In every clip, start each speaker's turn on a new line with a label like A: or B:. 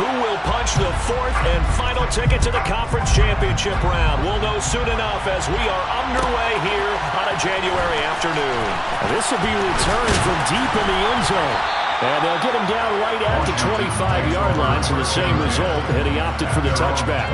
A: Who will punch the fourth and final ticket to the conference championship round? We'll know soon enough as we are underway here on a January afternoon.
B: This will be returned from deep in the end zone. And they'll get him down right at the 25-yard line, so the same result, and he opted for the touchback.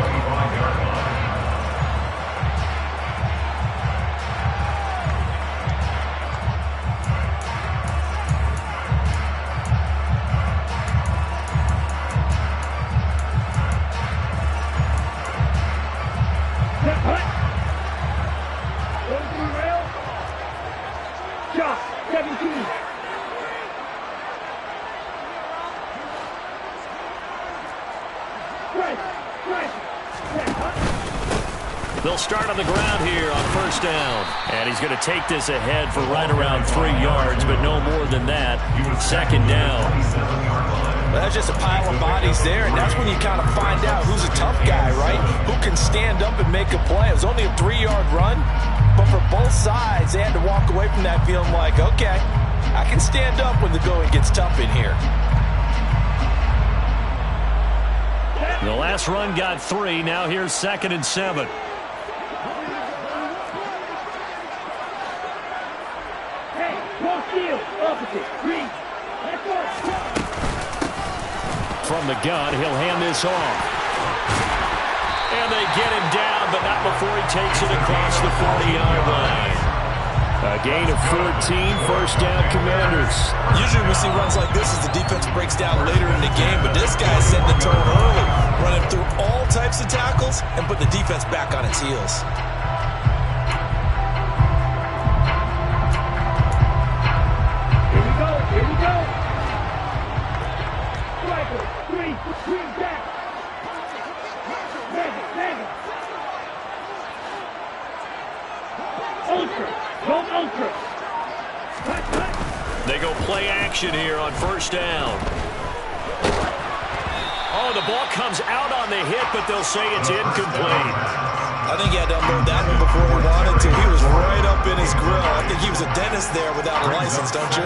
A: They'll start on the ground here on first down. And he's going to take this ahead for right around 3 yards, but no more than that. Second down.
C: Well, that's just a pile of bodies there, and that's when you kind of find out who's a tough guy, right? Who can stand up and make a play. It was only a 3-yard run, but for both sides, they had to walk away from that feeling like, okay, I can stand up when the going gets tough in here.
A: The last run got 3. Now here's 2nd and 7. From the gun, he'll hand this off. And they get him down, but not before he takes it across the 40-yard line. A gain of 14, first down, Commanders.
C: Usually we see runs like this as the defense breaks down later in the game, but this guy's setting the tone early, running through all types of tackles and put the defense back on its heels.
D: Here we go. Striker, three back. Mega. Ultra.
A: They go play action here on first down. Oh, the ball comes out on the hit, but they'll say it's incomplete.
C: I think he had to unload that one before he wanted to. He was right up in his grill. I think he was a dentist there without a license, don't you?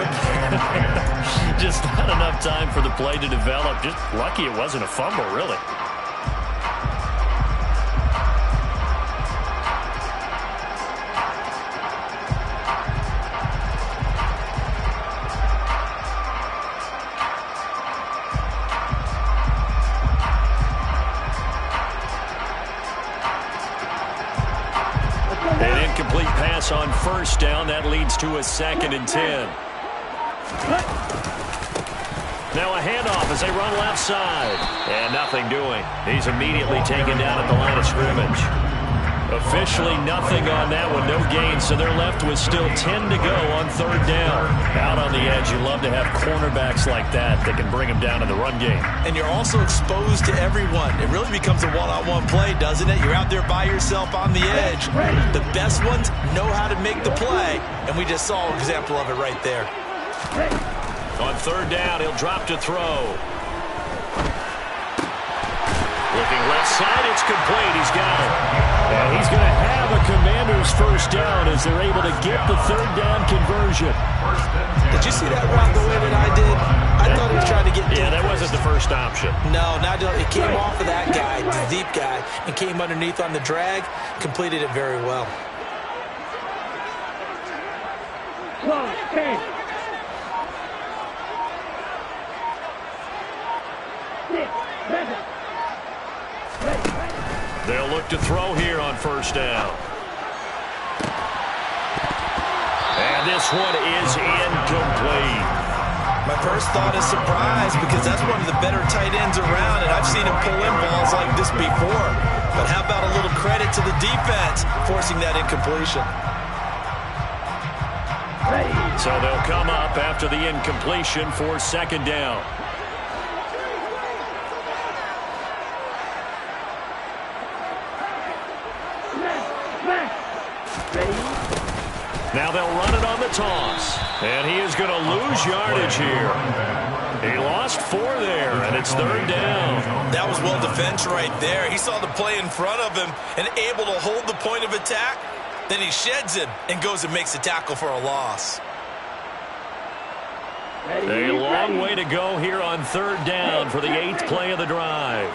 A: Just not enough time for the play to develop. Just lucky it wasn't a fumble, really. An incomplete pass on first down. That leads to a 2nd and 10. Now a handoff as they run left side. And nothing doing. He's immediately taken down at the line of scrimmage. Officially nothing on that one. No gain, so they're left with still 10 to go on third down. Out on the edge, you love to have cornerbacks like that can bring them down in the run game.
C: And you're also exposed to everyone. It really becomes a one-on-one play, doesn't it? You're out there by yourself on the edge. The best ones know how to make the play, and we just saw an example of it right there.
A: On third down, he'll drop to throw. Looking left side, it's complete. He's got it.
B: And he's going to have a Commander's first down as they're able to get the third down conversion.
C: Did you see that route the way that I did? I thought he was trying to get deep.
A: Yeah, that wasn't the first option.
C: No, it came off of that guy, the deep guy, and came underneath on the drag, completed it very well.
A: They'll look to throw here on first down. And this one is incomplete.
C: My first thought is surprise because that's one of the better tight ends around, and I've seen him pull in balls like this before. But how about a little credit to the defense forcing that incompletion?
A: So they'll come up after the incompletion for second down. Now they'll run it on the toss. And he is going to lose yardage here. He lost 4 there, and it's third down.
C: That was well defense right there. He saw the play in front of him and able to hold the point of attack. Then he sheds him and goes and makes a tackle for a loss.
A: A long way to go here on 3rd down for the 8th play of the drive.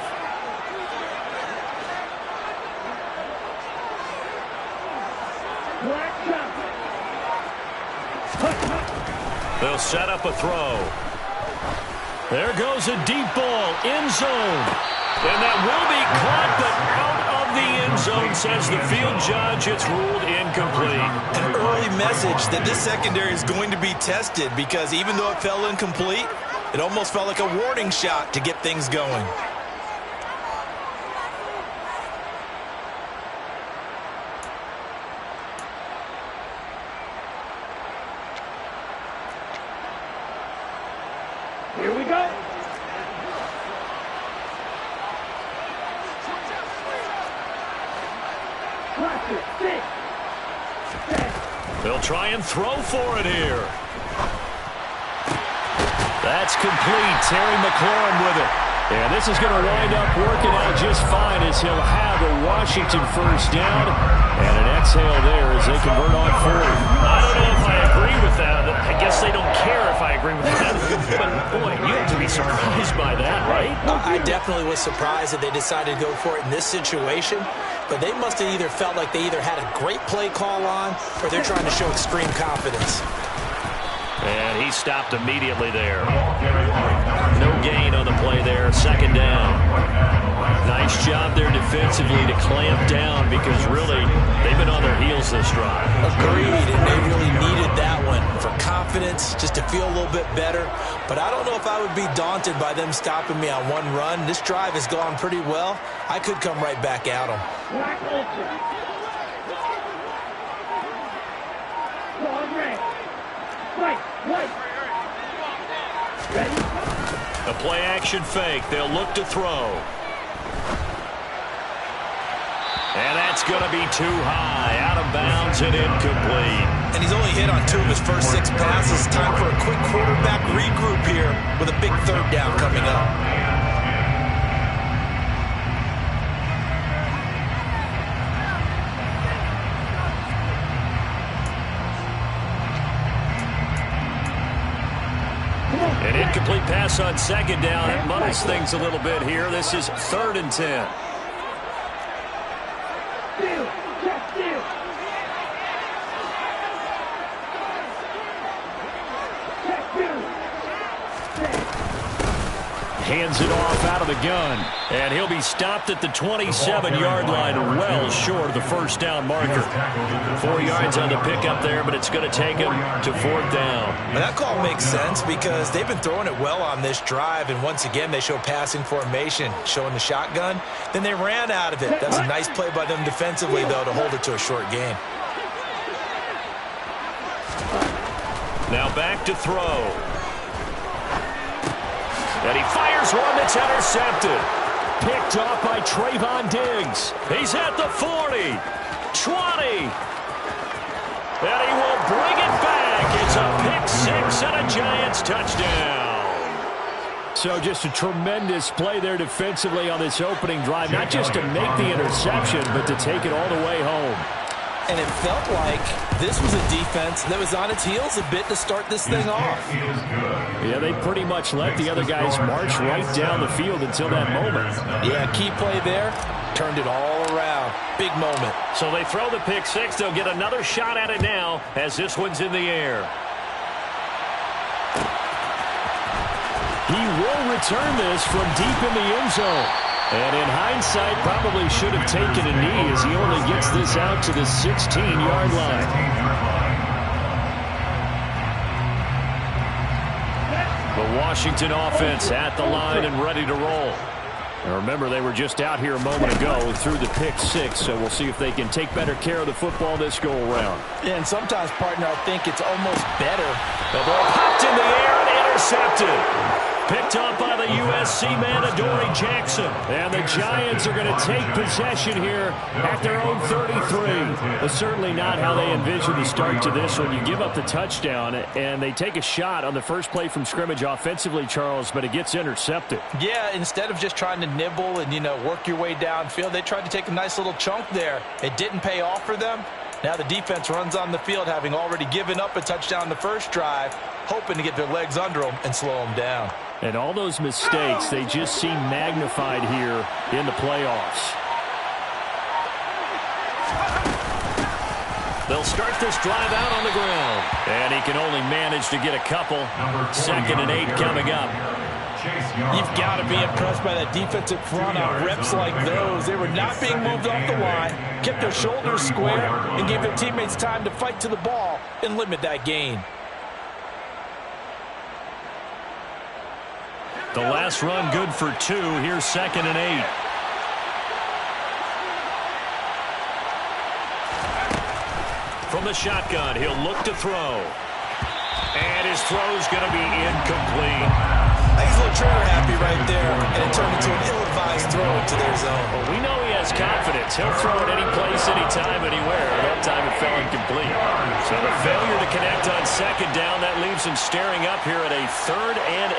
A: They'll set up a throw. There goes a deep ball, end zone. And that will be caught, but out of the end zone, says the field judge. It's ruled incomplete.
C: An early message that this secondary is going to be tested, because even though it fell incomplete, it almost felt like a warning shot to get things going.
D: Here we go.
A: They'll try and throw for it here. That's complete. Terry McLaurin with it. And this is going to wind up working out just fine as he'll have a Washington 1st down. And an exhale there as they convert on 4. I don't know if I agree with that. I guess they don't care if I agree with that. But, boy, you have to be surprised by that, right?
C: I definitely was surprised that they decided to go for it in this situation. But they must have either felt like they either had a great play call on or they're trying to show extreme confidence.
A: And he stopped immediately there. No gain on the play there. 2nd down. Nice job there defensively to clamp down, because really they've been on their heels this drive.
C: Agreed, and they really needed that one for confidence, just to feel a little bit better. But I don't know if I would be daunted by them stopping me on one run. This drive has gone pretty well. I could come right back at them.
A: A play-action fake. They'll look to throw. And that's going to be too high. Out of bounds and incomplete.
C: And he's only hit on 2 of his first 6 passes. Time for a quick quarterback regroup here with a big 3rd down coming up.
A: An incomplete pass on 2nd down. It muddles things a little bit here. This is 3rd and 10. Hands it off out of the gun. And he'll be stopped at the 27-yard line, well short of the 1st down marker. 4 yards on the pickup there, but it's going to take him to 4th down.
C: Well, that call makes sense because they've been throwing it well on this drive, and once again they show passing formation, showing the shotgun. Then they ran out of it. That was a nice play by them defensively, though, to hold it to a short gain.
A: Now back to throw. And he fires one that's intercepted. Picked off by Trayvon Diggs. He's at the 40, 20. And he will bring it back. It's a pick-6 and a Giants touchdown. So just a tremendous play there defensively on this opening drive. Not just to make the interception, but to take it all the way home.
C: And it felt like this was a defense that was on its heels a bit to start this thing off.
B: Yeah, they pretty much let the other guys march right down the field until that moment.
C: Yeah, key play there, turned it all around. Big moment.
A: So they throw the pick-6. They'll get another shot at it now as this one's in the air.
B: He will return this from deep in the end zone. And in hindsight, probably should have taken a knee as he only gets this out to the 16-yard line. The Washington offense at the line and ready to roll. And remember, they were just out here a moment ago through the pick-6, so we'll see if they can take better care of the football this go-around.
C: Yeah, and sometimes, partner, I think it's almost better.
A: The ball popped in the air and intercepted. Picked up by the USC man, Adoree Jackson. And the Giants are going to take possession here at their own 33. But certainly not how they envisioned the start to this one. You give up the touchdown, and they take a shot on the first play from scrimmage offensively, Charles, but it gets intercepted.
C: Yeah, instead of just trying to nibble and, work your way downfield, they tried to take a nice little chunk there. It didn't pay off for them. Now the defense runs on the field, having already given up a touchdown the first drive. hoping to get their legs under them and slow them down.
B: And all those mistakes, they just seem magnified here in the playoffs.
A: They'll start this drive out on the ground. And he can only manage to get a couple. 2nd and 8 coming up.
C: You've got to be impressed by that defensive front on reps like those. They were not being moved off the line, kept their shoulders square, and gave their teammates time to fight to the ball and limit that gain.
A: The last run good for 2. Here's 2nd and 8. From the shotgun, he'll look to throw. And his throw's going to be incomplete.
C: He's a little trigger happy right there, and it turned into an ill-advised throw into their zone.
A: Well, we know he has confidence. He'll throw it any place, anytime, anywhere. That time it fell incomplete. So the failure to connect on 2nd down, that leaves him staring up here at a 3rd and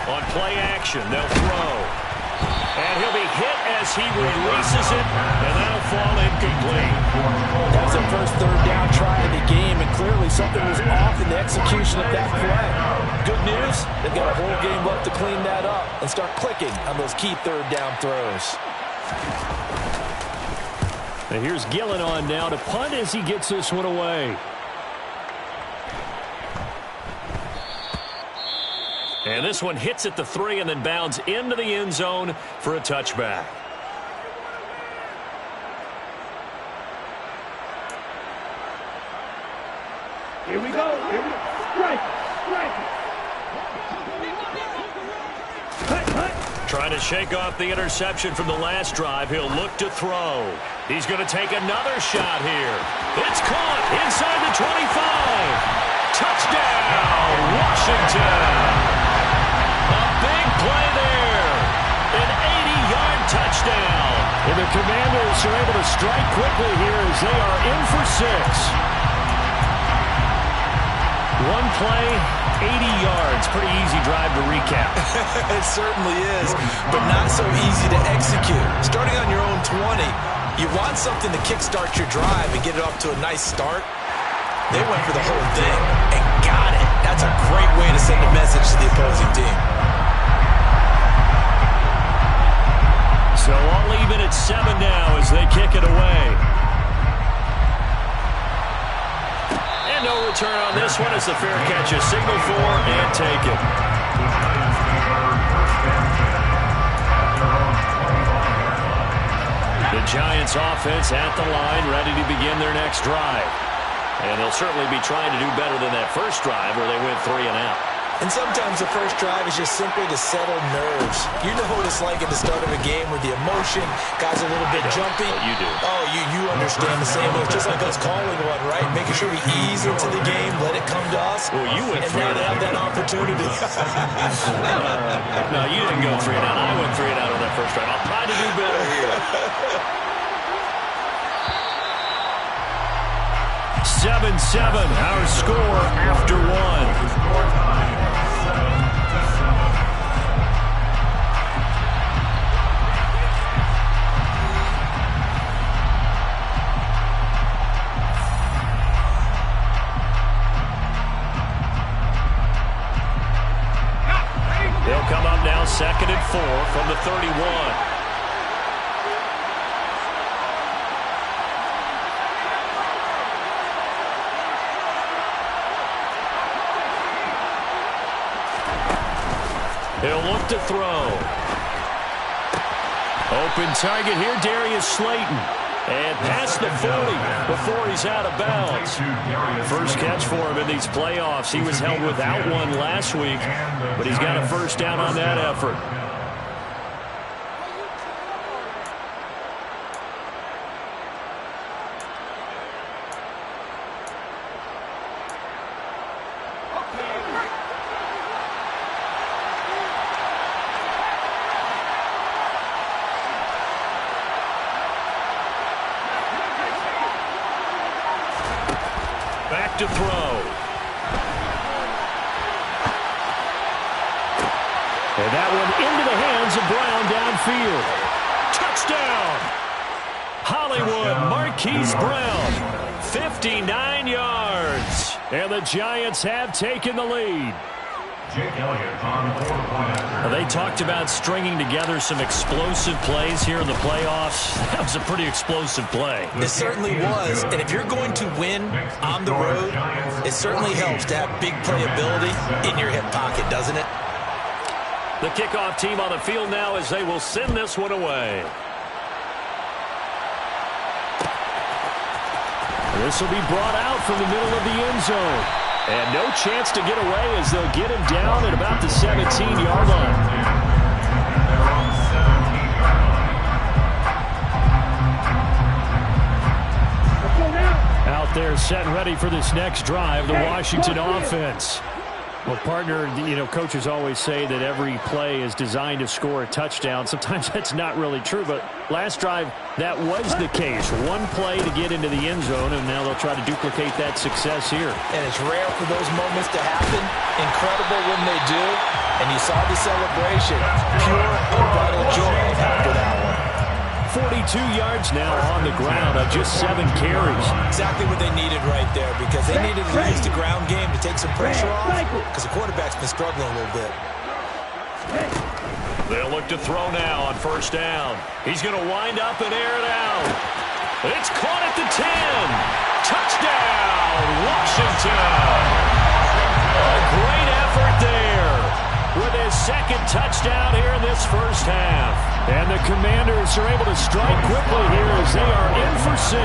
A: 8. On play action, they'll throw. And he'll be hit as he releases it, and that'll fall incomplete.
C: That was their first 3rd down try of the game, and clearly something was off in the execution of that play. Good news, they've got a whole game left to clean that up and start clicking on those key 3rd down throws.
B: And here's Gillen on now to punt as he gets this one away.
A: And this one hits at the 3 and then bounds into the end zone for a touchback.
D: Here we go. Strike.
A: Trying to shake off the interception from the last drive. He'll look to throw. He's going to take another shot here. It's caught inside the 25. Touchdown, Washington. A big play there. An 80-yard touchdown.
B: And the Commanders are able to strike quickly here as they are in for 6. One play, 80 yards. Pretty easy drive to recap.
C: It certainly is, but not so easy to execute. Starting on your own 20, you want something to kickstart your drive and get it off to a nice start. They went for the whole thing and got it. That's a great way to send a message to the opposing team.
A: So all even at 7 now as they kick it away. And no return on this one as the fair catch is signaled for and taken. The Giants offense at the line, ready to begin their next drive. And they'll certainly be trying to do better than that first drive where they went 3 and out.
C: And sometimes the first drive is just simply to settle nerves. You know what it's like at the start of a game with the emotion, guys are a little bit jumpy.
A: You do.
C: Oh, you understand the same. It's just like us calling one, right? Making sure we ease into the game, let it come to us.
A: Well, you went
C: and
A: 3
C: now
A: and
C: they
A: out.
C: have that opportunity.
A: No, you didn't go 3 and out. I went 3 and out on that first drive. I'll try to do better here. 7-7, our score after 1. They'll come up now 2nd and 4 from the 31. He'll look to throw. Open target here, Darius Slayton. And past the 40 before he's out of bounds. First catch for him in these playoffs. He was held without one last week, but he's got a first down on that effort. Back to throw. And that one into the hands of Brown downfield. Touchdown! Hollywood, Marquise Brown, 59 yards. And the Giants have taken the lead. They talked about stringing together some explosive plays here in the playoffs. That was a pretty explosive play.
C: It certainly was. And if you're going to win on the road, it certainly helps to have big playability in your hip pocket, doesn't it?
A: The kickoff team on the field now as they will send this one away. This will be brought out from the middle of the end zone. And no chance to get away as they'll get him down at about the 17-yard line. Out there set and ready for this next drive, the Washington offense. Well, partner, you know, coaches always say that every play is designed to score a touchdown. Sometimes that's not really true, but last drive, that was the case. One play to get into the end zone, and now they'll try to duplicate that success here.
C: And it's rare for those moments to happen. Incredible when they do. And you saw the celebration. Pure, unbridled joy after that one.
A: 42 yards now on the ground on just 7 carries.
C: Exactly what they needed right there, because they needed to use the ground game to take some pressure off, because the quarterback's been struggling a little bit.
A: They'll look to throw now on first down. He's going to wind up and air it out. It's caught at the 10. Touchdown, Washington. A great effort there with his second touchdown here in this first half. And the Commanders are able to strike quickly here as they are in for 6.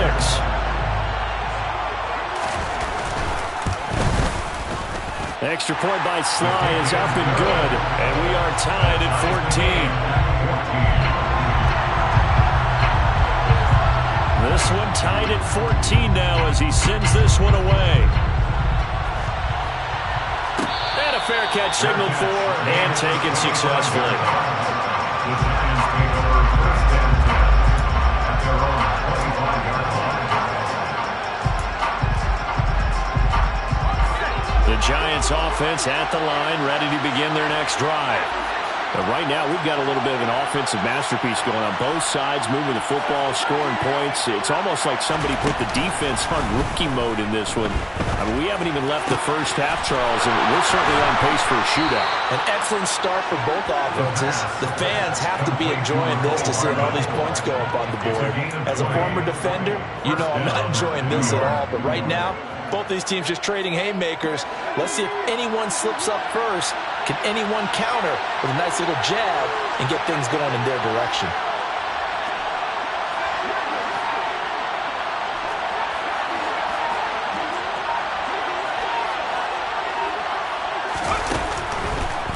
A: Extra point by Sly is up and good, and we are tied at 14. This one tied at 14 now as he sends this one away. And a fair catch signaled for and taken successfully. The Giants offense at the line, ready to begin their next drive. But right now, we've got a little bit of an offensive masterpiece going on both sides, moving the football, scoring points. It's almost like somebody put the defense on rookie mode in this one. I mean, we haven't even left the first half, Charles, and we're certainly on pace for a shootout.
C: An excellent start for both offenses. The fans have to be enjoying this to see all these points go up on the board. As a former defender, you know I'm not enjoying this at all. But right now, both these teams just trading haymakers. Let's see if anyone slips up first. Can anyone counter with a nice little jab and get things going in their direction?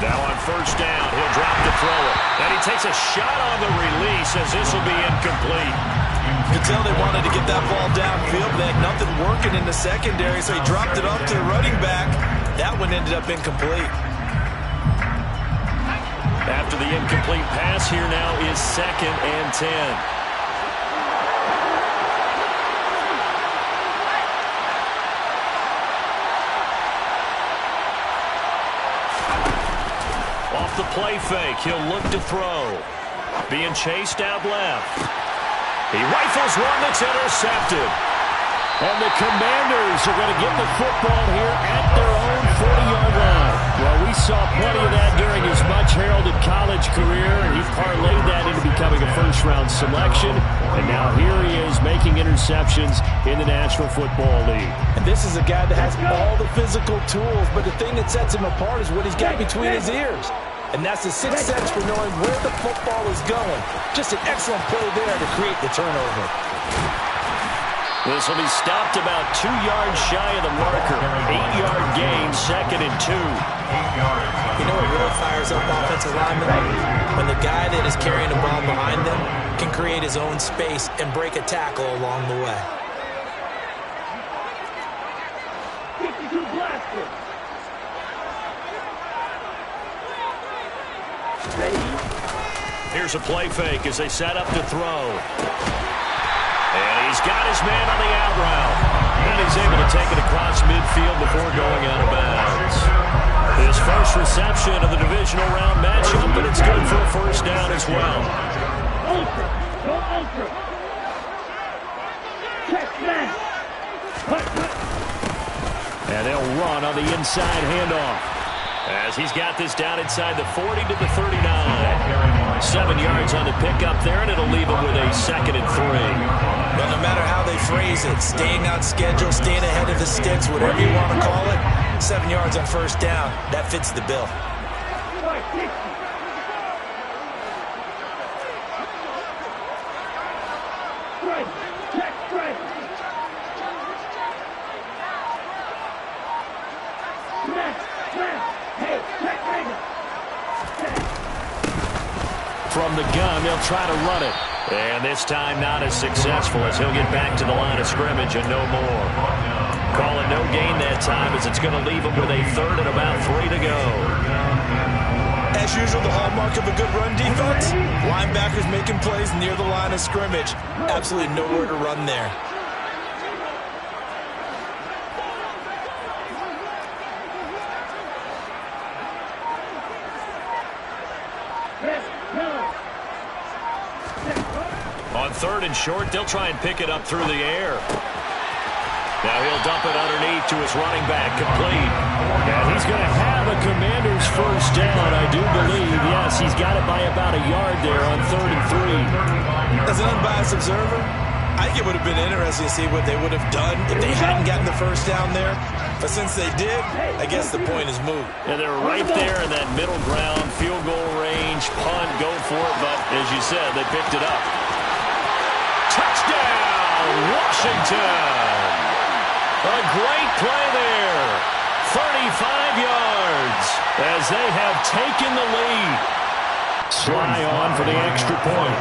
A: Now on first down, he'll drop the thrower. And he takes a shot on the release as this will be incomplete.
C: You could tell they wanted to get that ball downfield. They had nothing working in the secondary, so he dropped it up to the running back. That one ended up incomplete.
A: After the incomplete pass, here now is 2nd and 10. Off the play fake, he'll look to throw. Being chased out left. He rifles one that's intercepted. And the Commanders are going to get the football here at their own 40-yard line. Well, we saw plenty of that during his much-heralded college career, and he parlayed that into becoming a first-round selection. And now here he is making interceptions in the National Football League.
C: And this is a guy that has all the physical tools, but the thing that sets him apart is what he's got between his ears. And that's the sixth sense for knowing where the football is going. Just an excellent play there to create the turnover.
A: This will be stopped about 2 yards shy of the marker. 8-yard gain, 2nd and 2.
C: You know what really fires up offensive linemen? When the guy that is carrying the ball behind them can create his own space and break a tackle along the way.
A: Here's a play fake as they set up to throw. And he's got his man on the out route. And he's able to take it across midfield before going out of bounds. His first reception of the divisional round matchup, but it's good for a first down as well.
B: And they'll run on the inside handoff.
A: As he's got this down inside the 40 to the 39. 7 yards on the pickup there, and it'll leave him with a 2nd and 3.
C: But no matter how they phrase it, staying on schedule, staying ahead of the sticks, whatever you want to call it, 7 yards on first down, that fits the bill.
A: From the gun, they'll try to run it. And this time not as successful as he'll get back to the line of scrimmage and no more. Call it no gain that time as it's going to leave him with a 3rd and about 3 to go.
C: As usual, the hallmark of a good run defense, linebackers making plays near the line of scrimmage. Absolutely nowhere to run there.
A: On 3rd and short, they'll try and pick it up through the air. Now he'll dump it underneath to his running back, complete.
B: And he's going to have a Commander's first down, I do believe. Yes, he's got it by about a yard there on 3rd and 3.
C: As an unbiased observer, I think it would have been interesting to see what they would have done if they hadn't gotten the first down there. But since they did, I guess the point is moot.
A: And they're right there in that middle ground, field goal range, punt, go for it. But as you said, they picked it up. Touchdown, Washington! A great play there. 35 yards as they have taken the lead.
B: Sly on for the extra point.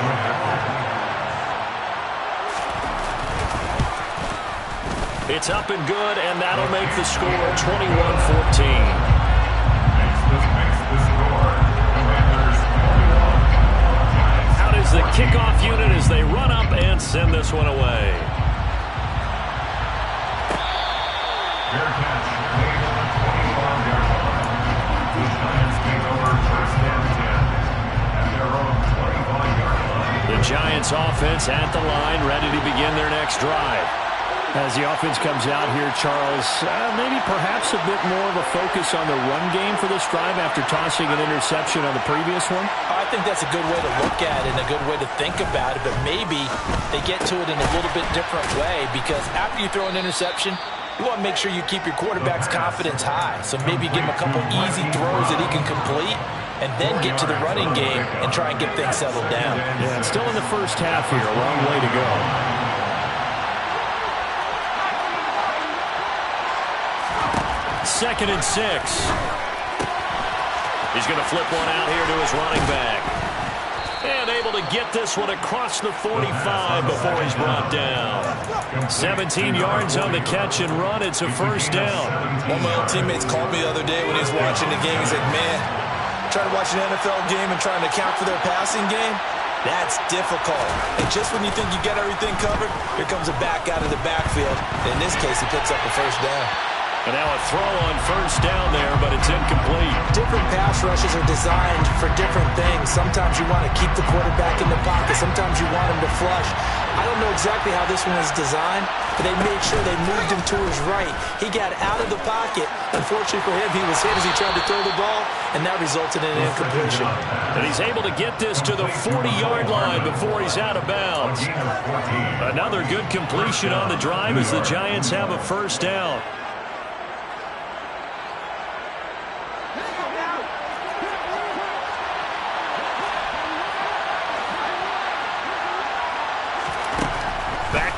A: It's up and good, and that'll make the score 21-14. The kickoff unit as they run up and send this one away. The Giants offense at the line, ready to begin their next drive.
B: As the offense comes out here, Charles, maybe perhaps a bit more of a focus on the run game for this drive after tossing an interception on the previous one?
C: I think that's a good way to look at it and a good way to think about it, but maybe they get to it in a little bit different way because after you throw an interception, you want to make sure you keep your quarterback's confidence high. So maybe give him a couple easy throws that he can complete and then get to the running game and try and get things settled down.
B: Yeah, and still in the first half here, a long way to go.
A: 2nd and 6. He's going to flip one out here to his running back. And able to get this one across the 45 before he's brought down. 17 yards on the catch and run. It's a first down.
C: One of my old teammates called me the other day when he was watching the game. He said, man, trying to watch an NFL game and trying to account for their passing game, that's difficult. And just when you think you get everything covered, here comes a back out of the backfield. In this case, he picks up the first down.
A: And now a throw on first down there, but it's incomplete.
C: Different pass rushes are designed for different things. Sometimes you want to keep the quarterback in the pocket. Sometimes you want him to flush. I don't know exactly how this one was designed, but they made sure they moved him to his right. He got out of the pocket. Unfortunately for him, he was hit as he tried to throw the ball, and that resulted in an incompletion.
A: And he's able to get this to the 40-yard line before he's out of bounds. Another good completion on the drive as the Giants have a first down.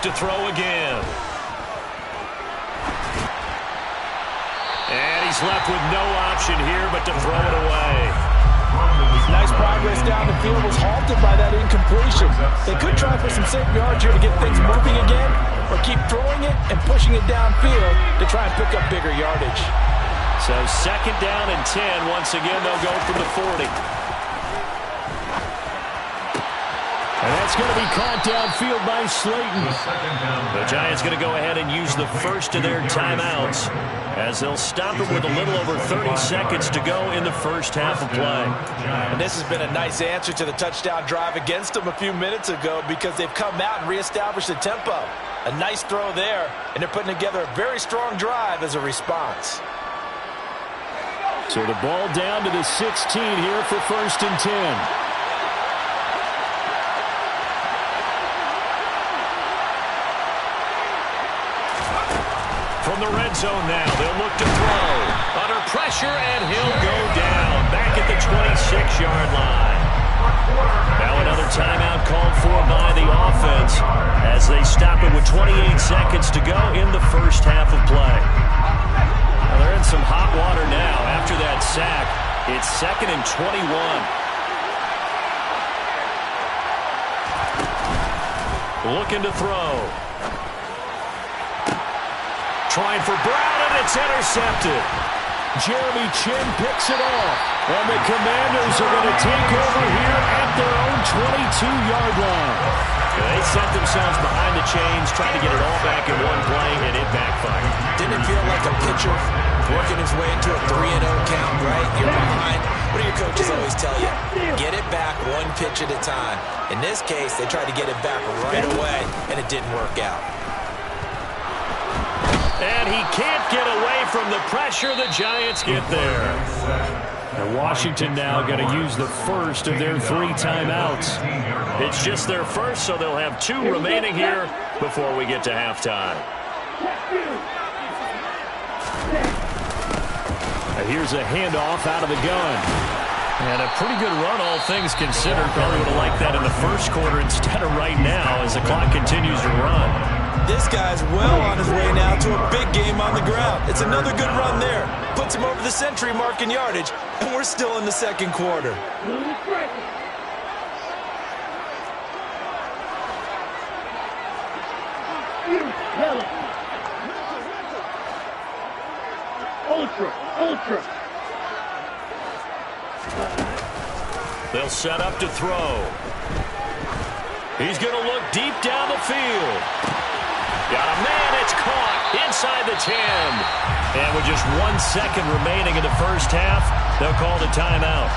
A: To throw again. And he's left with no option here but to throw it away.
C: Nice progress down the field, was halted by that incompletion. They could try for some safe yards here to get things moving again, or keep throwing it and pushing it downfield to try and pick up bigger yardage.
A: So 2nd down and 10. Once again, they'll go from the 40.
B: And that's going to be caught downfield by Slayton.
A: The Giants going to go ahead and use the first of their timeouts as they'll stop it with a little over 30 seconds to go in the first half of play.
C: And this has been a nice answer to the touchdown drive against them a few minutes ago because they've come out and reestablished the tempo. A nice throw there, and they're putting together a very strong drive as a response.
B: So the ball down to the 16 here for 1st and 10.
A: From the red zone now, they'll look to throw. Under pressure, and he'll go down back at the 26-yard line. Now another timeout called for by the offense as they stop it with 28 seconds to go in the first half of play. Well, they're in some hot water now after that sack. It's 2nd and 21. Looking to throw. Trying for Brown, and it's intercepted. Jeremy Chin picks it off. And the Commanders are going to take over here at their own 22-yard line. They set themselves behind the chains, trying to get it all back in one play, and it backfired.
C: Didn't it feel like a pitcher working his way into a 3-0 count, right? You're behind. What do your coaches always tell you? Get it back one pitch at a time. In this case, they tried to get it back right away, and it didn't work out.
A: And he can't get away from the pressure. The Giants get there.
B: And Washington now going to use the first of their 3 timeouts.
A: It's just their first, so they'll have 2 remaining here before we get to halftime.
B: And here's a handoff out of the gun.
A: And a pretty good run, all things considered. Probably would have liked that in the first quarter instead of right now as the clock continues to run.
C: This guy's well on his way now to a big game on the ground. It's another good run there. Puts him over the century mark in yardage, and we're still in the second quarter.
D: Ultra.
A: They'll set up to throw. He's going to look deep down the field. Got a man, it's caught inside the 10. And with just 1 second remaining in the first half, they'll call the timeout.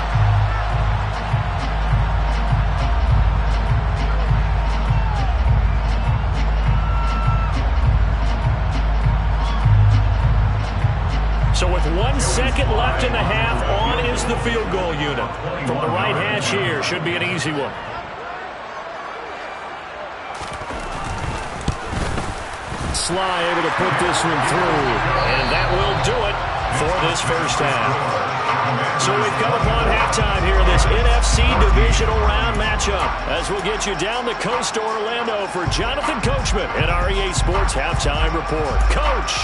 A: So with 1 second left in the half, on is the field goal unit. From the right hash here, should be an easy one.
B: Sly able to put this one through.
A: And that will do it for this first half. So we've come upon halftime here in this NFC Divisional Round matchup as we'll get you down the coast to Orlando for Jonathan Coachman at our EA Sports Halftime Report. Coach!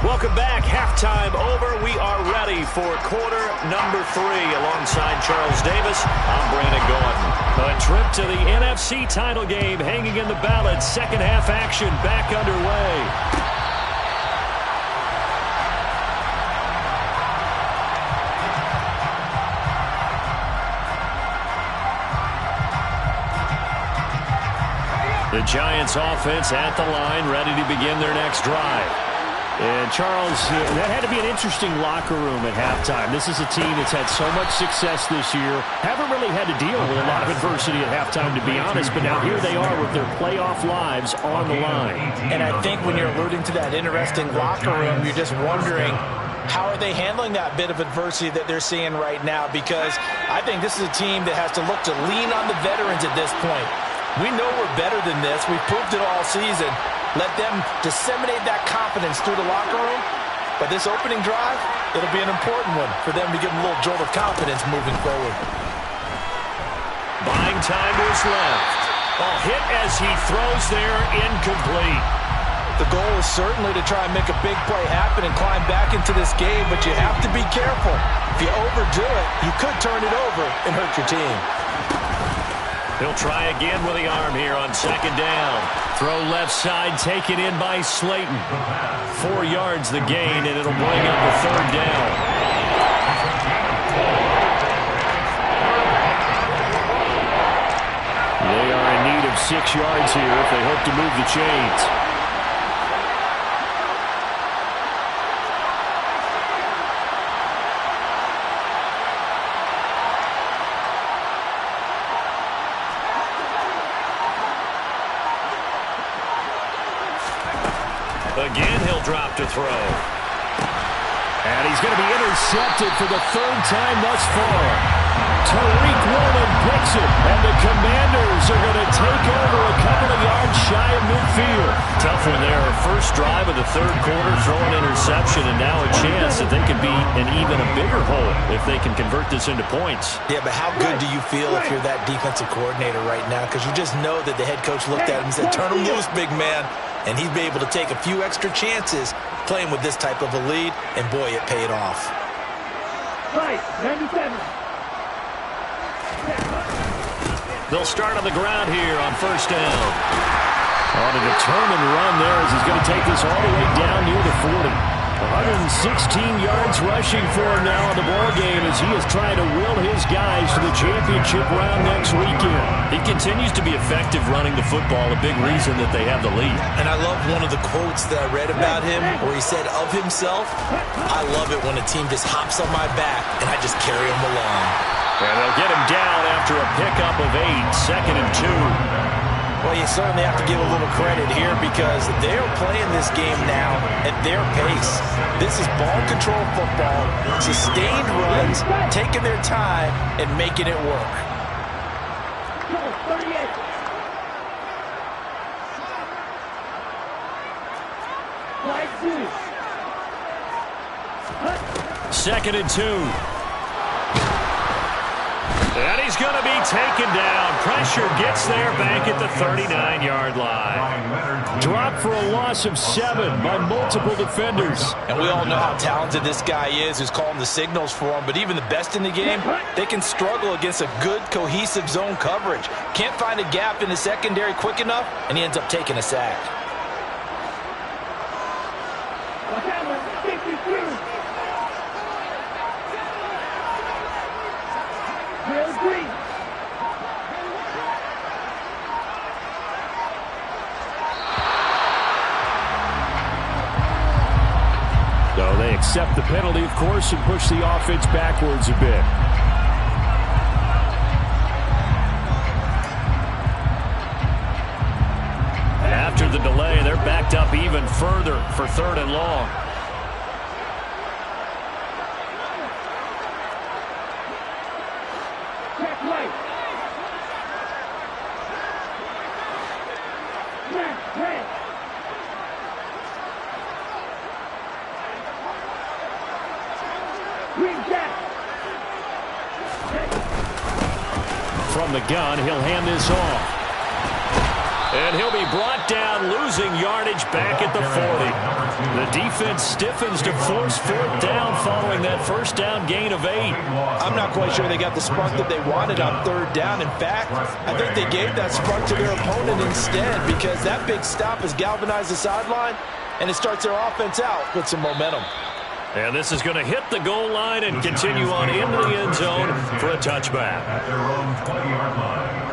A: Welcome back. Halftime over. We are ready for quarter number 3 alongside Charles Davis. I'm Brandon Gordon. A trip to the NFC title game hanging in the balance. Second half action back underway. The Giants offense at the line, ready to begin their next drive.
B: And, Charles, that had to be an interesting locker room at halftime. This is a team that's had so much success this year. Haven't really had to deal with a lot of adversity at halftime, to be honest. But now here they are with their playoff lives on the line.
C: And I think when you're alluding to that interesting locker room, you're just wondering, how are they handling that bit of adversity that they're seeing right now? Because I think this is a team that has to look to lean on the veterans at this point. We know we're better than this. We've proved it all season. Let them disseminate that confidence through the locker room. But this opening drive, it'll be an important one for them to give them a little jolt of confidence moving forward.
A: Buying time to his left. A hit as he throws there, incomplete.
C: The goal is certainly to try and make a big play happen and climb back into this game, but you have to be careful. If you overdo it, you could turn it over and hurt your team.
A: He'll try again with the arm here on second down. Throw left side, taken in by Slayton. 4 yards the gain, and it'll bring up the third down.
B: They are in need of 6 yards here if they hope to move the chains.
A: And he'll drop to throw.
B: And he's going to be intercepted for the third time thus far. Tariq Woolen picks it, and the Commanders are going to take over a couple of yards shy of midfield.
A: Tough one there. First drive of the third quarter, throw an interception, and now a chance that they could be in even a bigger hole if they can convert this into points.
C: Yeah, but how good do you feel if you're that defensive coordinator right now? Because you just know that the head coach looked at him and said, turn him loose, big man. And he'd be able to take a few extra chances playing with this type of a lead, and boy, it paid off.
D: Right, 97.
A: They'll start on the ground here on first down.
B: On a determined run there as he's going to take this all the way down near the 40. 116 yards rushing for him now in the ball game as he is trying to will his guys to the championship round next weekend.
A: He continues to be effective running the football, a big reason that they have the lead.
C: And I love one of the quotes that I read about him where he said of himself, I love it when a team just hops on my back and I just carry them along.
A: And they'll get him down after a pickup of 8, 2nd and 2.
C: Well, you certainly have to give a little credit here because they're playing this game now at their pace. This is ball control football, sustained runs, taking their time, and making it work.
D: 38. Flag
A: 2nd and 2. And he's going to be taken down. Pressure gets there back at the 39-yard line.
B: Dropped for a loss of 7 by multiple defenders.
C: And we all know how talented this guy is who's calling the signals for him. But even the best in the game, they can struggle against a good, cohesive zone coverage. Can't find a gap in the secondary quick enough, and he ends up taking a sack.
D: 53.
B: So they accept the penalty, of course, and push the offense backwards a bit.
A: After the delay, they're backed up even further for 3rd and long.
D: Check right. Red. Green jack.
A: From the gun, he'll hand this off. And he'll be brought down, losing yardage back at the 40. The defense stiffens to force 4th down following that first down gain of 8.
C: I'm not quite sure they got the spark that they wanted on 3rd down. In fact, I think they gave that spark to their opponent instead because that big stop has galvanized the sideline, and it starts their offense out with some momentum.
A: And this is going to hit the goal line and continue on into the end zone for a touchback.
E: At their own 20-yard line.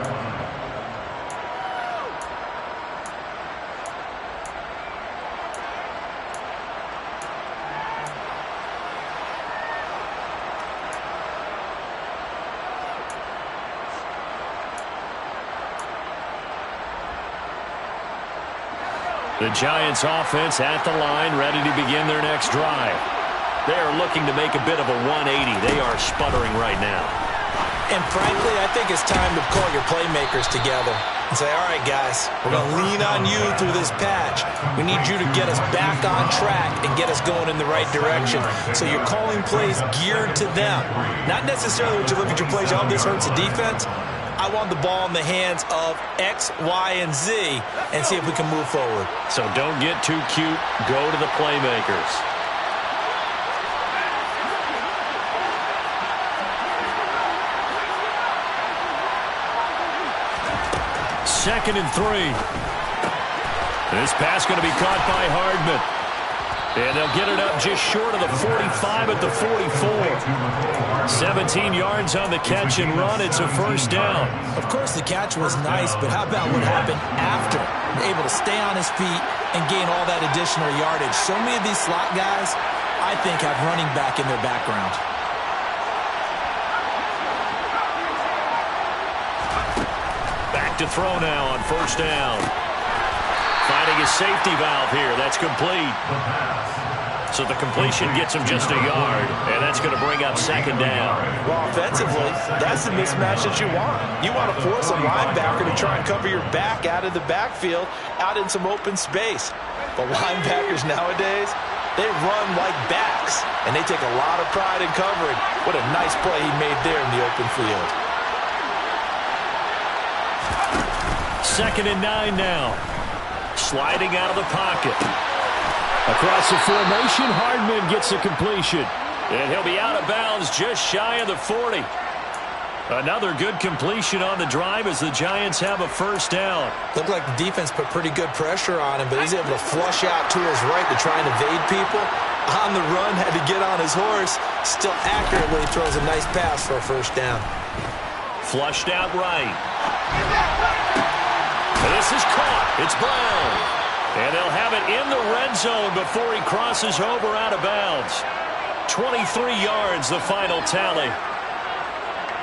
A: The Giants offense at the line, ready to begin their next drive. They are looking to make a bit of a 180. They are sputtering right now.
C: And frankly, I think it's time to call your playmakers together and say, all right, guys, we're going to lean on you through this patch. We need you to get us back on track and get us going in the right direction. So you're calling plays geared to them. Not necessarily when you look at your plays, oh, this hurts the defense. I want the ball in the hands of X, Y, and Z and see if we can move forward.
A: So don't get too cute. Go to the playmakers. Second and 3. This pass going to be caught by Hardman. And they'll get it up just short of the 45 at the 44. 17 yards on the catch and run. It's a first down.
C: Of course, the catch was nice, but how about what happened after? Able to stay on his feet and gain all that additional yardage. So many of these slot guys, I think, have running back in their background.
A: Back to throw now on first down. finding his safety valve here. That's complete. So the completion gets him just a yard, and that's going to bring up second down.
C: Well, offensively, that's the mismatch that you want. You want to force a linebacker to try and cover your back out of the backfield, out in some open space. But linebackers nowadays, they run like backs, and they take a lot of pride in covering. What a nice play he made there in the open field.
A: 2nd and 9 now. Sliding out of the pocket.
B: Across the formation, Hardman gets a completion.
A: And he'll be out of bounds just shy of the 40. Another good completion on the drive as the Giants have a first down.
C: Looked like the defense put pretty good pressure on him, but he's able to flush out to his right to try and evade people. On the run, had to get on his horse. Still accurately throws a nice pass for a first down.
A: Flushed out right. And this is caught. It's Brown. And they'll have it in the red zone before he crosses over out of bounds. 23 yards, the final tally.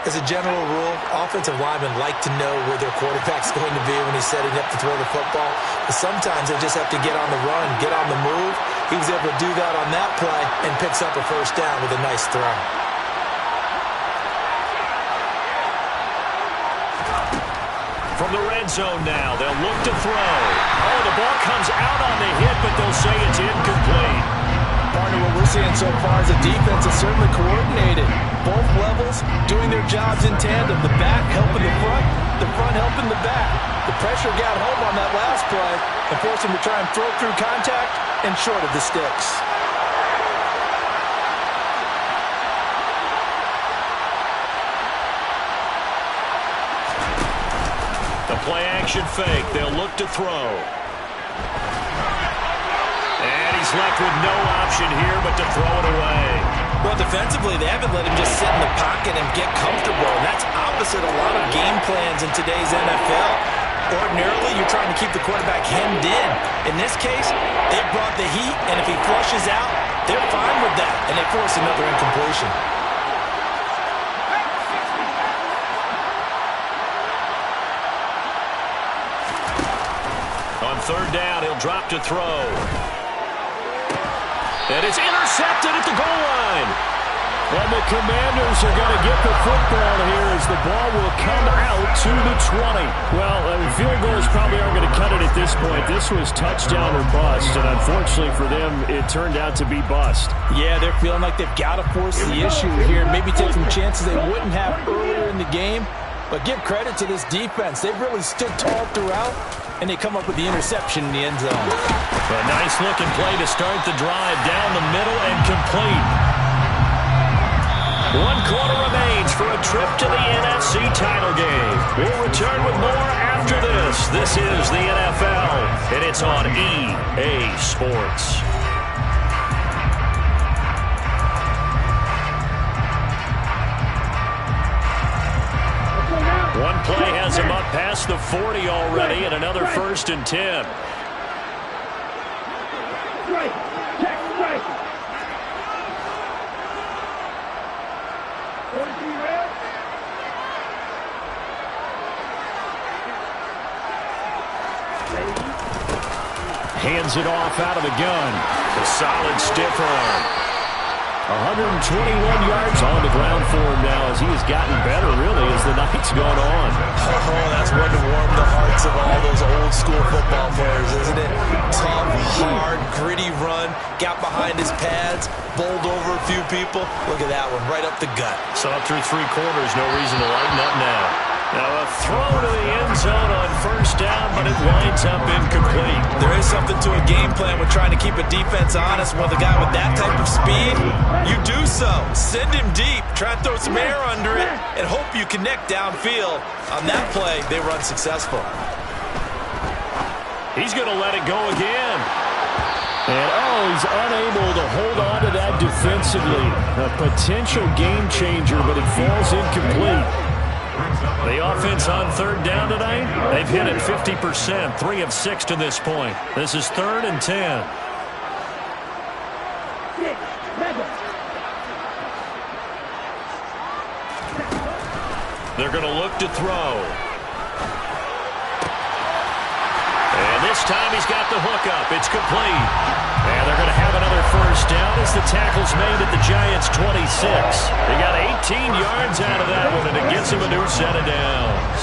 C: As a general rule, offensive linemen like to know where their quarterback's going to be when he's setting up to throw the football. But sometimes they just have to get on the run, get on the move. He was able to do that on that play and picks up a first down with a nice throw.
A: From the red zone now, they'll look to throw. Oh, the ball comes out on the hit, but they'll say it's incomplete.
C: Partner, what we're seeing so far is the defense is certainly coordinated. Both levels doing their jobs in tandem. The back helping the front helping the back. The pressure got home on that last play and forced him to try and throw through contact and short of the sticks.
A: The play-action fake. They'll look to throw. And he's left with no option here but to throw it away.
C: Well, defensively, they haven't let him just sit in the pocket and get comfortable, and that's opposite a lot of game plans in today's NFL. Ordinarily, you're trying to keep the quarterback hemmed in. In this case, they brought the heat, and if he flushes out, they're fine with that, and they force another incompletion.
A: On third down, he'll drop to throw. And it's intercepted at the goal line.
B: And the Commanders are going to get the football here as the ball will come out to the 20. Well, field goals probably aren't going to cut it at this point. This was touchdown or bust, and unfortunately for them, it turned out to be bust.
C: Yeah, they're feeling like they've got to force the issue here, maybe take some chances they wouldn't have earlier in the game. But give credit to this defense. They've really stood tall throughout, and they come up with the interception in the end zone.
A: A nice-looking play to start the drive down the middle and complete. 1 quarter remains for a trip to the NFC title game. We'll return with more after this. This is the NFL, and it's on EA Sports. One play has him up past the 40 already, and another 1st and 10.
D: Strike. Check strike. 43 red.
B: Hands it off out of the gun.
A: A solid stiff arm.
B: 121 yards on the ground for him now as he has gotten better, really, as the night's gone on.
C: Oh, that's one to warm the hearts of all those old-school football players, isn't it? Tough, hard, gritty run, got behind his pads, bowled over a few people. Look at that one, right up the gut.
A: Saw through 3 quarters, no reason to lighten up now. Now a throw to the end zone on 1st down, but it winds up incomplete.
C: There is something to a game plan with trying to keep a defense honest. With a guy with that type of speed, you do so. Send him deep, try and throw some air under it, and hope you connect downfield. On that play, they run successful.
A: He's going to let it go again.
B: And, he's unable to hold on to that defensively. A potential game changer, but it falls incomplete.
A: The offense on 3rd down tonight, they've hit it 50%, 3 of 6 to this point. This is 3rd and 10.
D: 6. Mamba.
A: They're going to look to throw. And this time he's got the hook up. It's complete. And they're going to have another first down as the tackle's made at the Giants' 26. They got 18 yards out of that one, and it gets him a new set of downs.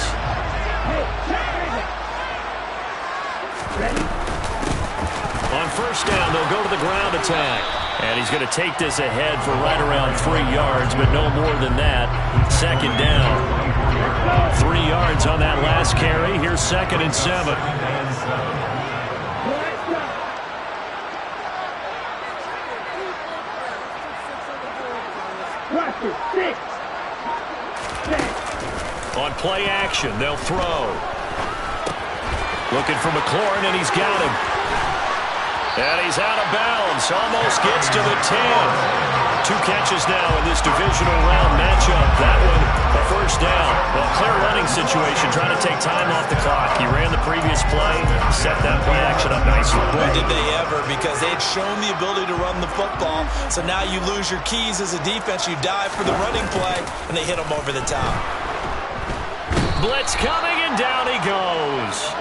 A: On first down, they'll go to the ground attack. And he's going to take this ahead for right around 3 yards, but no more than that. Second down. 3 yards on that last carry. Here's 2nd and 7. On play action, they'll throw. Looking for McLaurin, and he's got him. And he's out of bounds. Almost gets to the 10. 2 catches now in this divisional round matchup. That one, a first down. Well, clear running situation, trying to take time off the clock. He ran the previous play, set that play action up nicely.
C: Boy, did they ever, because they had shown the ability to run the football. So now you lose your keys as a defense. You dive for the running play, and they hit him over the top.
A: Blitz coming, and down he goes.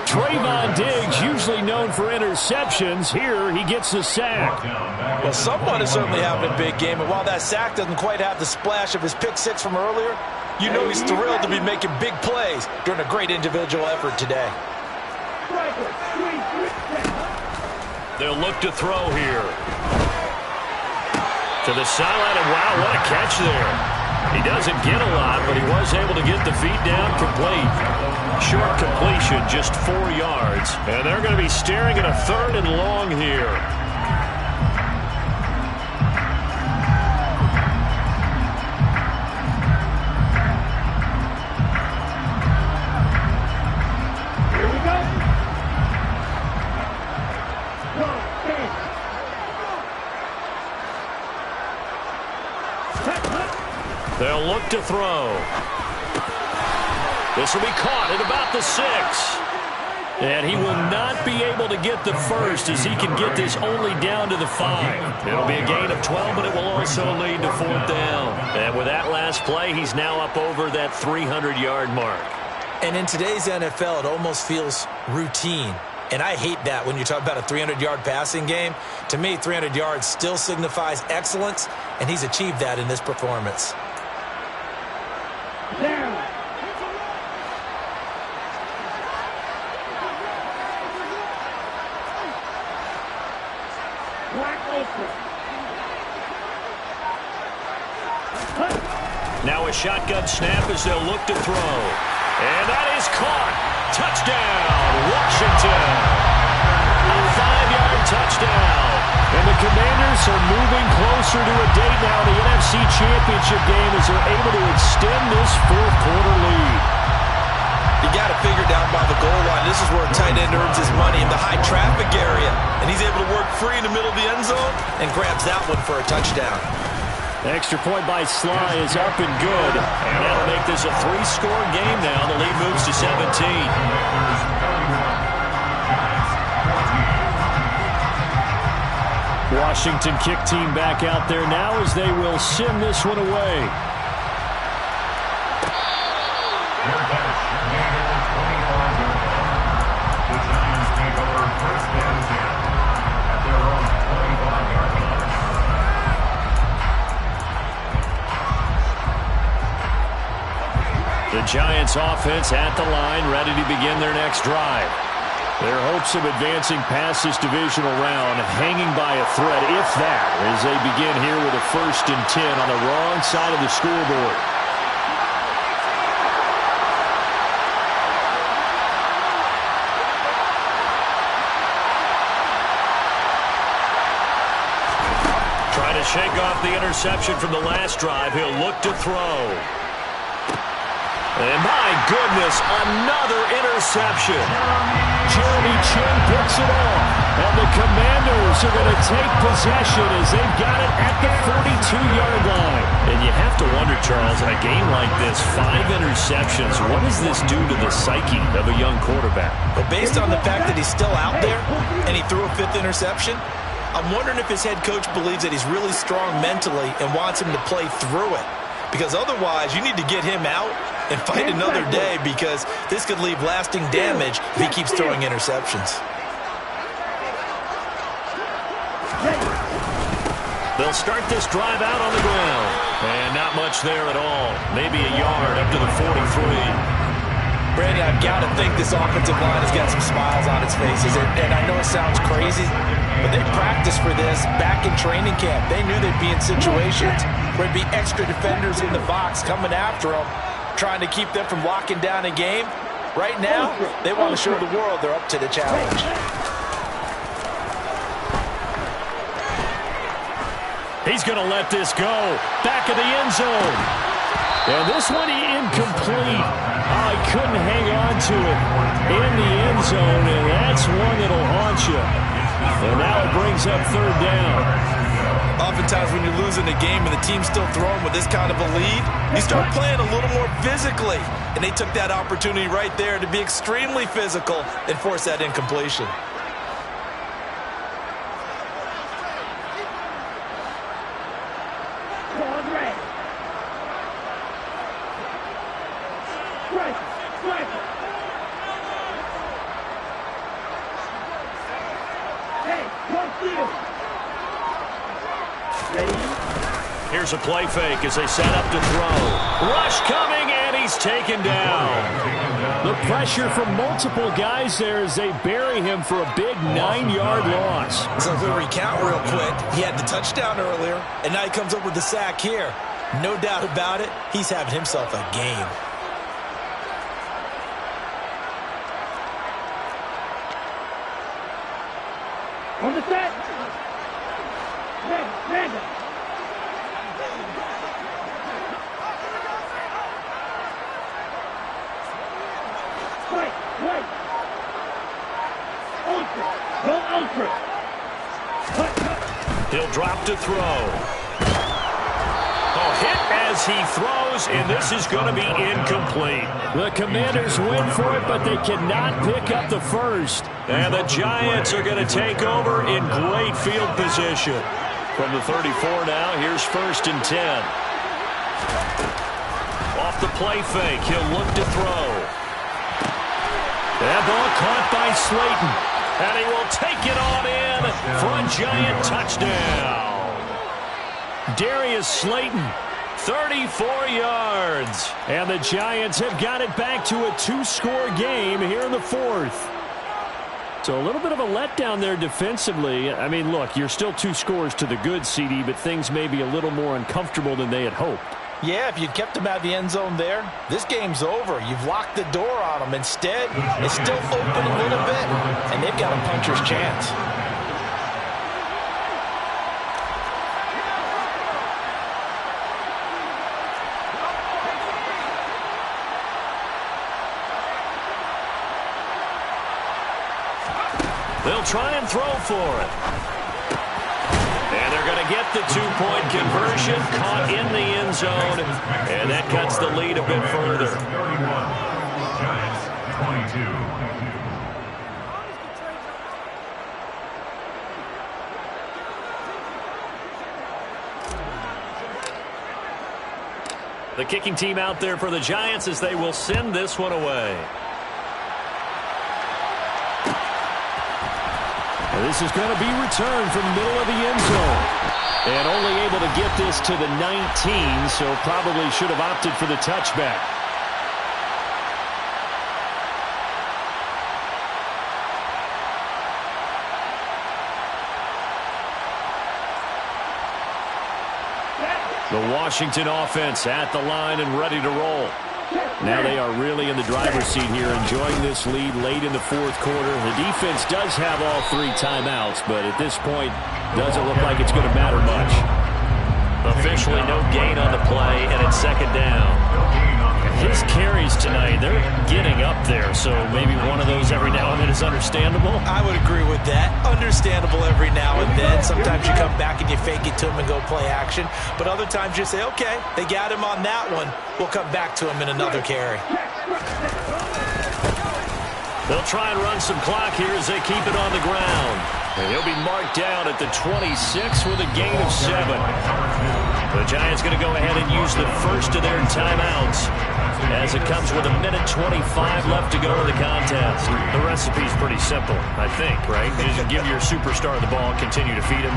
A: Trayvon Diggs, usually known for interceptions. Here, he gets the sack.
C: Well, someone is certainly having a big game, and while that sack doesn't quite have the splash of his pick six from earlier, you know he's thrilled to be making big plays during a great individual effort today.
A: They'll look to throw here. To the sideline, and wow, what a catch there. He doesn't get a lot, but he was able to get the feet down complete. Short completion, just 4 yards. And they're going to be staring at a 3rd and long here.
D: Here we go.
A: They'll look to throw. This will be caught at about the 6. And he will not be able to get the first as he can get this only down to the 5. It'll be a gain of 12, but it will also lead to 4th down. And with that last play, he's now up over that 300-yard mark.
C: And in today's NFL, it almost feels routine. And I hate that when you talk about a 300-yard passing game. To me, 300 yards still signifies excellence, and he's achieved that in this performance.
D: Down.
A: Now a shotgun snap as they'll look to throw. And that is caught. Touchdown, Washington. A 5-yard touchdown. And the Commanders are moving closer to a date now, the NFC Championship game, as they're able to extend this 4th-quarter lead.
C: You got to figure down by the goal line. This is where a tight end earns his money, in the high traffic area. And he's able to work free in the middle of the end zone and grabs that one for a touchdown.
A: Extra point by Sly is up and good. And that'll make this a 3-score game now. The lead moves to 17. Washington kick team back out there now as they will send this one away. The Giants offense at the line, ready to begin their next drive. Their hopes of advancing past this divisional round hanging by a thread, if that, as they begin here with a 1st and 10 on the wrong side of the scoreboard. Trying to shake off the interception from the last drive. He'll look to throw. And my goodness, another interception. Jeremy Chin picks it off. And the Commanders are going to take possession as they've got it at the 42-yard line. And you have to wonder, Charles, in a game like this, 5 interceptions, what does this do to the psyche of a young quarterback?
C: But based on the fact that he's still out there and he threw a 5th interception, I'm wondering if his head coach believes that he's really strong mentally and wants him to play through it. Because otherwise, you need to get him out and fight another day, because this could leave lasting damage if he keeps throwing interceptions.
A: They'll start this drive out on the ground. And not much there at all. Maybe a yard up to the 43.
C: Brandon, I've got to think this offensive line has got some smiles on its faces. And I know it sounds crazy, but they practiced for this back in training camp. They knew they'd be in situations where there'd be extra defenders in the box coming after them, trying to keep them from locking down a game. Right now, they want to show the world they're up to the challenge.
A: He's going to let this go. Back of the end zone. And this one incomplete. Oh, he couldn't hang on to it in the end zone, and that's one that'll haunt you. And now it brings up third down.
C: Oftentimes when you're losing a game and the team's still throwing with this kind of a lead, you start playing a little more physically. And they took that opportunity right there to be extremely physical and force that incompletion.
A: Here's a play fake as they set up to throw. Rush coming, and he's taken down. The pressure from multiple guys there as they bury him for a big 9-yard loss.
C: So if we recount real quick, he had the touchdown earlier, and now he comes up with the sack here. No doubt about it, he's having himself a game.
D: On the set. Manda. Right. Ultra.
A: He'll drop to throw. Hit as he throws, and this is going to be incomplete.
B: The Commanders win for it, but they cannot pick up the first.
A: And the Giants are going to take over in great field position. From the 34 now, here's 1st and 10. Off the play fake, he'll look to throw. That ball caught by Slayton. And he will take it on in for a Giant touchdown. Darius Slayton, 34 yards.
B: And the Giants have got it back to a 2-score game here in the 4th. So a little bit of a letdown there defensively. I mean, look, you're still 2 scores to the good, CD, but things may be a little more uncomfortable than they had hoped.
C: Yeah, if you'd kept him out of the end zone there, this game's over. You've locked the door on him. Instead, it's still open a little bit, and they've got a puncher's chance.
A: They'll try and throw for it. And they're going to get the 2-point conversion, caught in the end zone, and that cuts the lead a bit further.
E: 31, Giants 22.
A: The kicking team out there for the Giants as they will send this one away.
B: This is going to be returned from the middle of the end zone. And only able to get this to the 19, so probably should have opted for the touchback. The Washington offense at the line and ready to roll. Now they are really in the driver's seat here, enjoying this lead late in the 4th quarter. The defense does have all 3 timeouts, but at this point, doesn't look like it's going to matter much.
A: Officially no gain on the play, and it's 2nd down. His carries tonight, they're getting up there, so maybe one of those every now and then is understandable.
C: I would agree with that. Understandable every now and then. Sometimes you come back and you fake it to him and go play action. But other times you say, okay, they got him on that one. We'll come back to him in another carry.
A: They'll try and run some clock here as they keep it on the ground. And he'll be marked down at the 26 with a gain of 7. The Giants going to go ahead and use the first of their timeouts. as it comes with 1:25 left to go in the contest. The recipe's pretty simple, I think, right? You just give your superstar the ball, continue to feed him.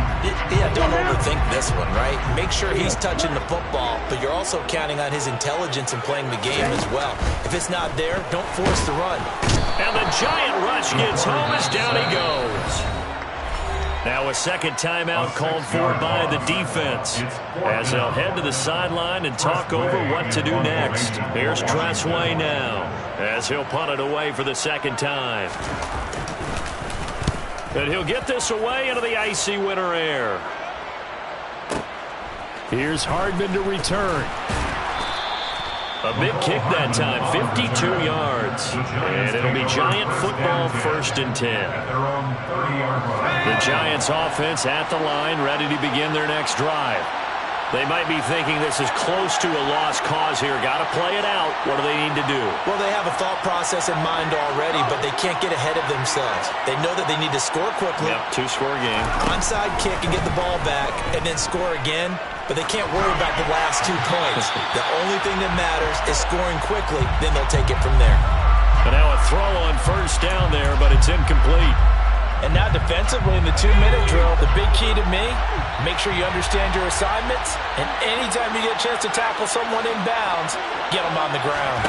C: Yeah, don't overthink this one, right? Make sure he's touching the football, but you're also counting on his intelligence in playing the game as well. If it's not there, don't force the run.
A: And the giant rush gets home as down he goes. Now a second timeout called for by the defense as they'll head to the sideline and talk over what to do next. Here's Tressway now as he'll punt it away for the second time. And he'll get this away into the icy winter air.
B: Here's Hardman to return.
A: A big kick that time, 52 yards. And it'll be Giant football, 1st and 10. The Giants offense at the line, ready to begin their next drive. They might be thinking this is close to a lost cause here. Got to play it out. What do they need to do?
C: Well, they have a thought process in mind already, but they can't get ahead of themselves. They know that they need to score quickly.
A: Yep, 2-score game.
C: Onside kick and get the ball back, and then score again. But they can't worry about the last 2 points. The only thing that matters is scoring quickly. Then they'll take it from there.
A: And now a throw on 1st down there, but it's incomplete.
C: And now defensively in the 2-minute drill, the big key to me, make sure you understand your assignments. And anytime you get a chance to tackle someone in bounds, get them on the ground.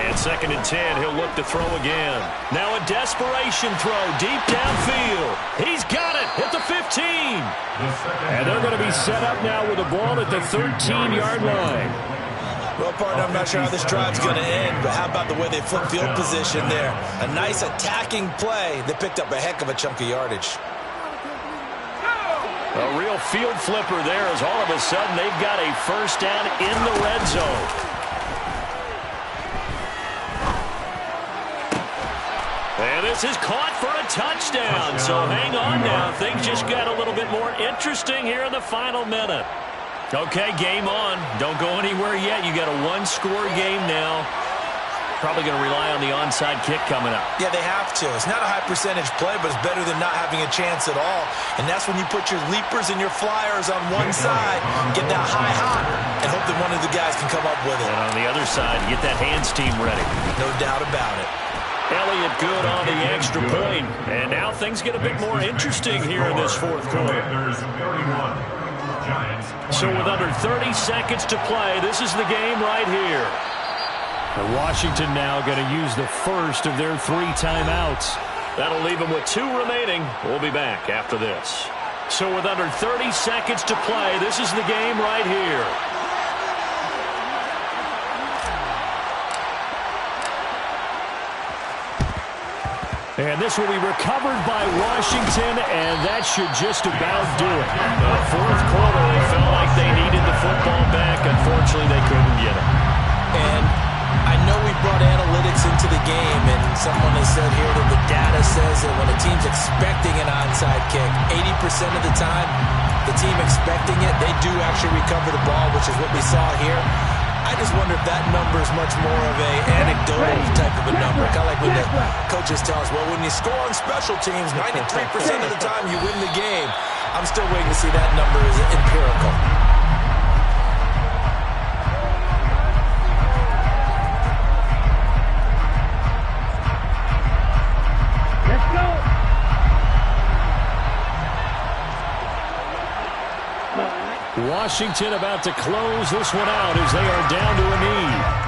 A: And 2nd and 10, he'll look to throw again. Now a desperation throw deep downfield. He's got it at the 15.
B: And they're going to be set up now with the ball at the 13-yard line.
C: Well, partner, I'm not sure how this drive's going to end, but how about the way they flip field position there? A nice attacking play. They picked up a heck of a chunk of yardage.
A: A real field flipper there as all of a sudden they've got a 1st down in the red zone. And this is caught for a touchdown. So hang on now. Things just got a little bit more interesting here in the final minute. Okay, game on. Don't go anywhere yet. You got a 1-score game now. Probably going to rely on the onside kick coming up.
C: Yeah, they have to. It's not a high percentage play, but it's better than not having a chance at all. And that's when you put your leapers and your flyers on one side, get that high hop, and hope that one of the guys can come up with it.
A: And on the other side, get that hands team ready.
C: No doubt about it.
A: Elliott good on the extra point. And now things get a bit more interesting here in this 4th quarter. So with under 30 seconds to play, this is the game right here.
B: And Washington now going to use the first of their 3 timeouts.
A: That'll leave them with 2 remaining. We'll be back after this. So with under 30 seconds to play, this is the game right here.
B: And this will be recovered by Washington, and that should just about do it.
A: The 4th quarter, they felt like they needed the football back. Unfortunately, they couldn't get it.
C: And I know we brought analytics into the game, and someone has said here that the data says that when a team's expecting an onside kick, 80% of the time, the team expecting it, they do actually recover the ball, which is what we saw here. I just wonder if that number is much more of a anecdotal type of a number. Kind of like when the coaches tell us, well, when you score on special teams, 93% of the time you win the game. I'm still waiting to see that number is empirical.
D: Let's go.
B: Washington about to close this one out as they are down to a knee.